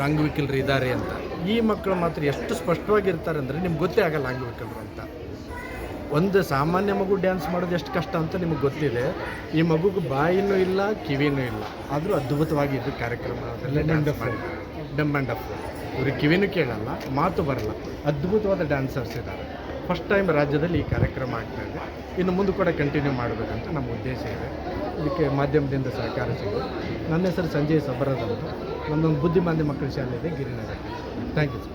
ಅಂಗವಿಕಲರು ಇದ್ದಾರೆ ಅಂತ. ಈ ಮಕ್ಕಳು ಮಾತ್ರ ಎಷ್ಟು ಸ್ಪಷ್ಟವಾಗಿರ್ತಾರೆ ಅಂದರೆ ನಿಮ್ಗೆ ಗೊತ್ತೇ ಆಗಲ್ಲ ಅಂಗವಿಕಲರು ಅಂತ. ಒಂದು ಸಾಮಾನ್ಯ ಮಗು ಡ್ಯಾನ್ಸ್ ಮಾಡೋದು ಎಷ್ಟು ಕಷ್ಟ ಅಂತ ನಿಮಗೆ ಗೊತ್ತಿದೆ. ಈ ಮಗುಗೆ ಬಾಯಿನೂ ಇಲ್ಲ, ಕಿವಿನೂ ಇಲ್ಲ, ಆದರೂ ಅದ್ಭುತವಾಗಿ ಇದು ಕಾರ್ಯಕ್ರಮ ಡಮ್ ಆ್ಯಂಡ್ ಡಫ್. ಇವ್ರಿಗೆ ಕಿವಿನೂ ಕೇಳಲ್ಲ, ಮಾತು ಬರಲ್ಲ, ಅದ್ಭುತವಾದ ಡ್ಯಾನ್ಸರ್ಸ್ ಇದ್ದಾರೆ. ಫಸ್ಟ್ ಟೈಮ್ ರಾಜ್ಯದಲ್ಲಿ ಈ ಕಾರ್ಯಕ್ರಮ ಆಗ್ತಾಯಿದೆ. ಇನ್ನು ಮುಂದೆ ಕೂಡ ಕಂಟಿನ್ಯೂ ಮಾಡಬೇಕಂತ ನಮ್ಮ ಉದ್ದೇಶ ಇದೆ. ಇದಕ್ಕೆ ಮಾಧ್ಯಮದಿಂದ ಸಹಕಾರ ಸಿಗೋದು. ನನ್ನ ಹೆಸರು ಸಂಜಯ್ ಸಬರದ್ ಅಂತ. ನನ್ನೊಂದು ಬುದ್ಧಿಮಾಂದ್ಯ ಮಕ್ಕಳ ಶಾಲೆ ಇದೆ ಗಿರಿನಗರ. Thank you sir.